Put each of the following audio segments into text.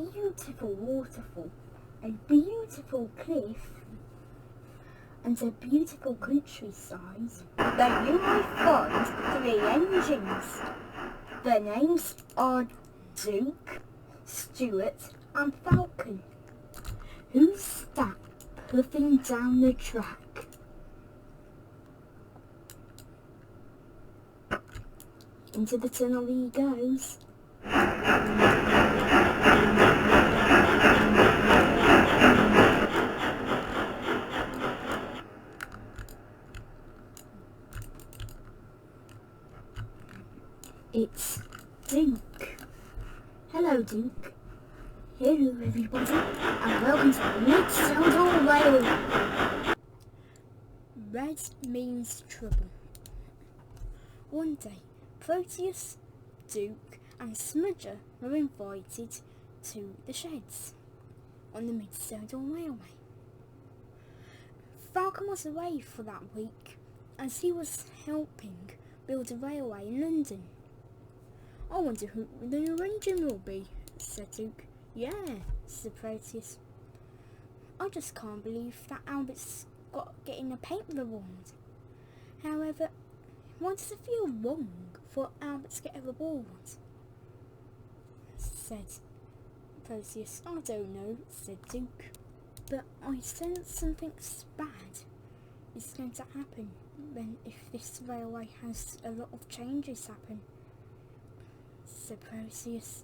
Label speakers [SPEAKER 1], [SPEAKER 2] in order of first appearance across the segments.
[SPEAKER 1] beautiful waterfall, a beautiful cliff, and a beautiful countryside, that you may find 3 engines. Their names are Duke, Stuart and Falcon. Who's that puffing down the track? Into the tunnel he goes. It's Duke. Hello, Duke. Hello, everybody, and welcome to the Sodor Railway. Red means trouble. One day, Proteus, Duke and Smudger were invited to the sheds on the Mid-Sodor Railway. Falcon was away for that week as he was helping build a railway in London. I wonder who the new engine will be, said Duke. Yeah, said Proteus. I just can't believe that Albert's getting a paint reward. However, why does it feel wrong for Albert to get a reward? Said Proteus. I don't know, said Duke. But I sense something bad is going to happen if this railway has a lot of changes happen, said Proteus.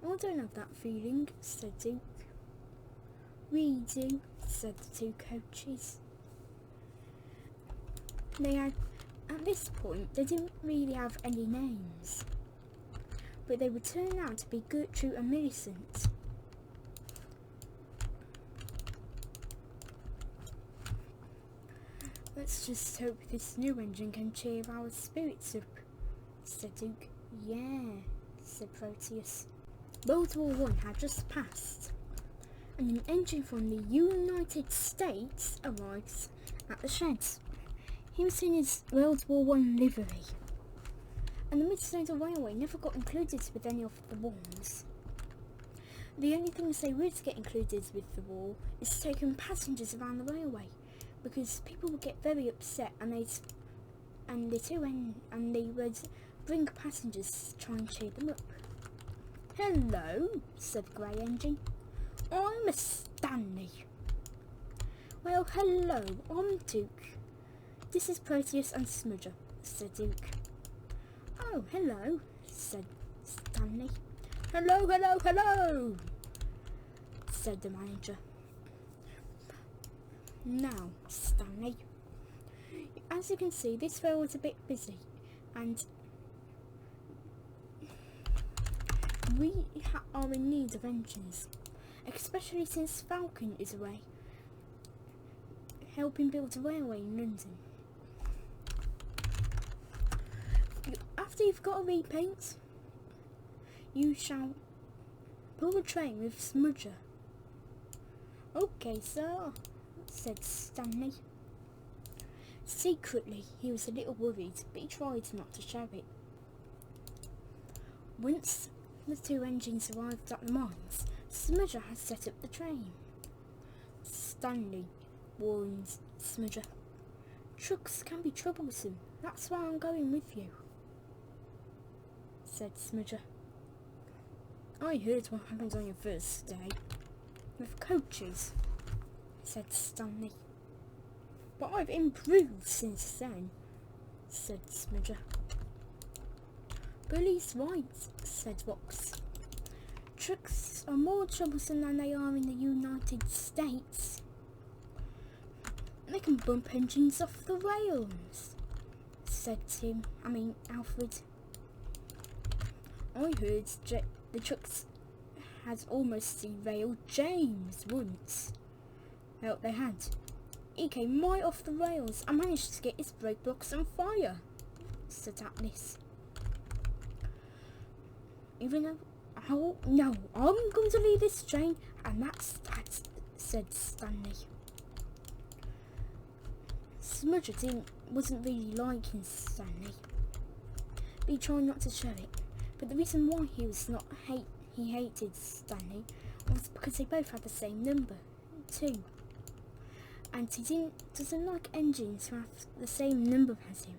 [SPEAKER 1] I don't have that feeling, said Duke. We do, said the 2 coaches. At this point, they didn't really have any names, but they would turn out to be Gertrude and Millicent. Let's just hope this new engine can cheer our spirits up, said Duke. Yeah, said Proteus. World War I had just passed, and an engine from the United States arrived at the sheds. He was in his World War I livery, and the Mid-Sodor Railway never got included with any of the wars. The only things they would get included with the war is taking passengers around the railway, because people would get very upset and they would bring passengers to try and cheer them up. Hello, said the grey engine. I'm a Stanley. Well, hello, I'm Duke. This is Proteus and Smudger, said Duke. Oh, hello, said Stanley. Hello, hello, hello, said the manager. Now, Stanley, as you can see, this rail was a bit busy, and we are in need of engines, especially since Falcon is away, helping build a railway in London. After you've got a repaint, you shall pull a train with Smudger. Okay, sir, said Stanley. Secretly, he was a little worried, but he tried not to show it. Once the 2 engines arrived at the mines, Smudger had set up the train. Stanley warned Smudger. Trucks can be troublesome, that's why I'm going with you, said Smudger. I heard what happened on your first day with coaches, said Stanley. But I've improved since then, said Smudger. Billy's right, said Rox. Trucks are more troublesome than they are in the United States. They can bump engines off the rails, said Alfred. I heard the trucks had almost derailed James once. Well, they had. He came right off the rails and managed to get his brake box on fire, said Atlas. Even though, oh no, I'm going to leave this train, and that's that, said Stanley. Smudger wasn't really liking Stanley, but he tried not to show it. But the reason why he he hated Stanley was because they both had the same number, 2. And he doesn't like engines who have the same number as him,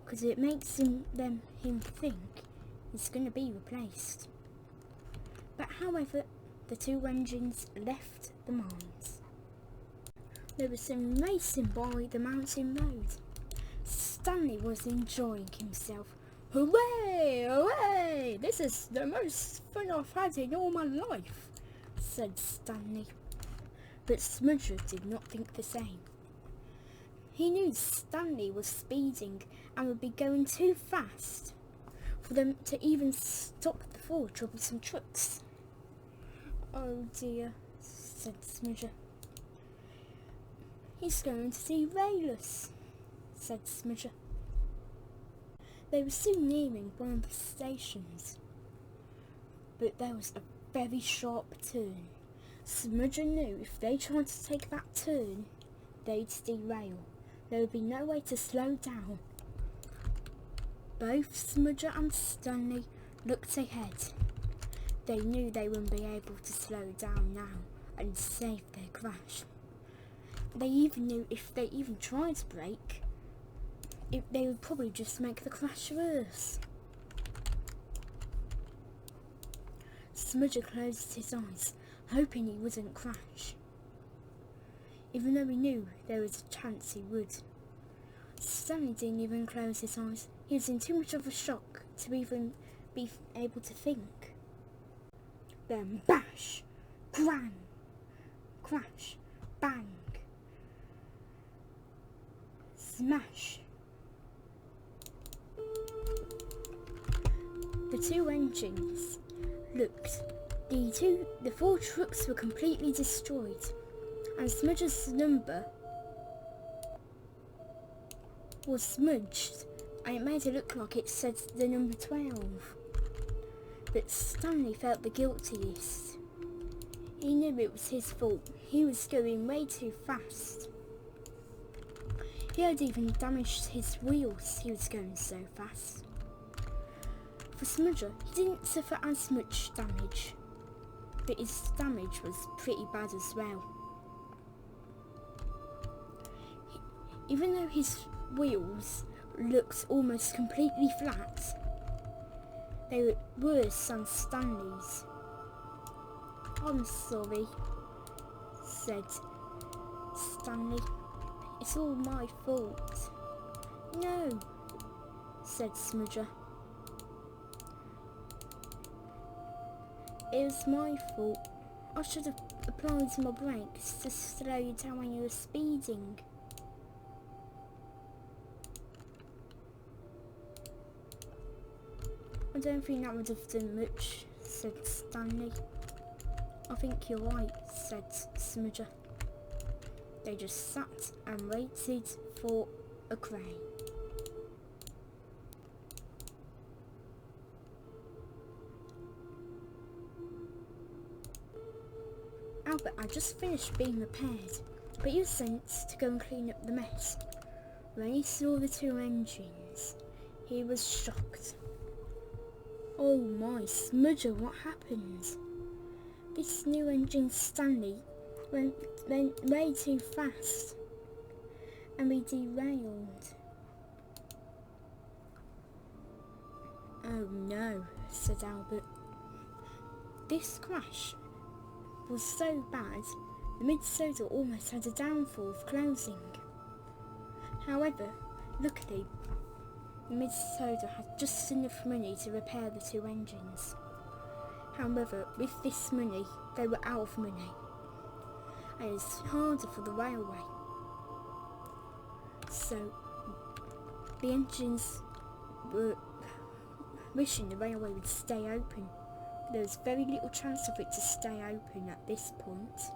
[SPEAKER 1] because it makes him think he's going to be replaced. But however, the 2 engines left the mines. They were soon racing by the mountain road. Stanley was enjoying himself. "Hooray! Hooray! This is the most fun I've had in all my life," said Stanley. But Smudger did not think the same. He knew Stanley was speeding and would be going too fast for them to even stop the 4 troublesome trucks. "Oh dear," said Smudger. "He's going to derail us," said Smudger. They were soon nearing one of the stations, but there was a very sharp turn. Smudger knew if they tried to take that turn, they'd derail. There would be no way to slow down. Both Smudger and Stanley looked ahead. They knew they wouldn't be able to slow down now and save their crash. They even knew if they even tried to brake, they would probably just make the crash worse. Smudger closed his eyes, hoping he wouldn't crash, even though he knew there was a chance he would. Stanley didn't even close his eyes. He was in too much of a shock to even be able to think. Then bash, clang, crash, bang, smash. The 2 engines looked. The 4 trucks were completely destroyed, and Smudger's number was smudged, and it made it look like it said the number 12. But Stanley felt the guiltiest. He knew it was his fault. He was going way too fast. He had even damaged his wheels, he was going so fast. For Smudger, he didn't suffer as much damage, but his damage was pretty bad as well. Even though his wheels looked almost completely flat, they were worse than Stanley's. "I'm sorry," said Stanley. "It's all my fault." "No," said Smudger. "It was my fault. I should have applied my brakes to slow you down when you were speeding." "I don't think that would have done much," said Stanley. "I think you're right," said Smudger. They just sat and waited for a crane. Albert had just finished being repaired, but he was sent to go and clean up the mess. When he saw the 2 engines, he was shocked. "Oh my, Smudger, what happened? This new engine Stanley went way too fast, and we derailed." "Oh no," said Albert. "This crash was so bad, the mid-Sodor almost had a downfall of closing. However, luckily, the mid-Sodor had just enough money to repair the 2 engines. However, with this money, they were out of money, and it's harder for the railway. So, the engines were wishing the railway would stay open. There was very little chance of it to stay open at this point.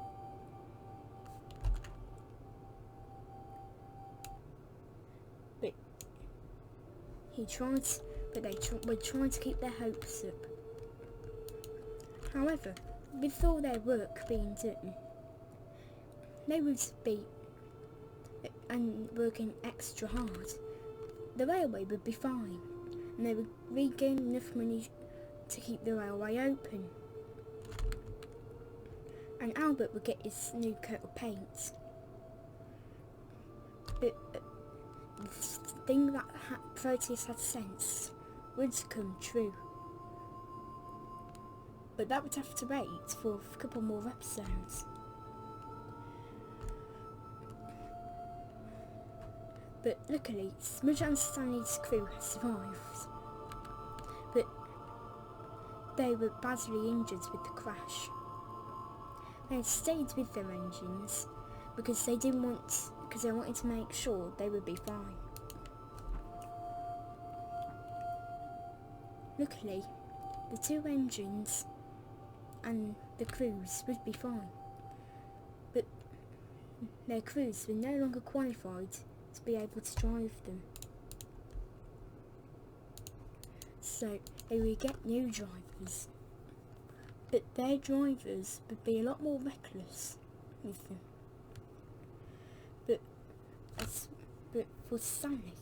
[SPEAKER 1] But they were trying to keep their hopes up. However, with all their work being done, they would be and working extra hard. The railway would be fine, and they would regain enough money to keep the railway open. and Albert would get his new coat of paint. But the thing that Proteus had sensed would come true. But that would have to wait for a couple more episodes. But luckily, Smudge and Stanley's crew had survived. But they were badly injured with the crash. They had stayed with their engines because they wanted to make sure they would be fine. Luckily, the two engines and the crews would be fine, but their crews were no longer qualified to be able to drive them. So they would get new drivers, but their drivers would be a lot more reckless with them. But for Stanley,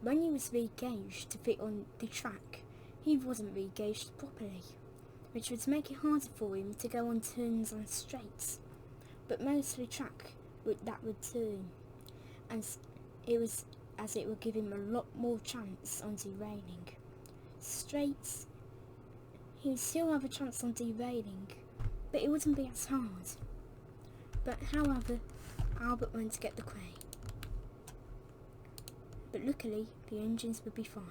[SPEAKER 1] when he was re-gauged to fit on the track, he wasn't re-gauged properly, which would make it harder for him to go on turns and straights. But most of the track would turn, and it would give him a lot more chance on derailing. Straights, he would still have a chance on derailing, but it wouldn't be as hard. But however, Albert went to get the crane. But luckily, the engines would be fine.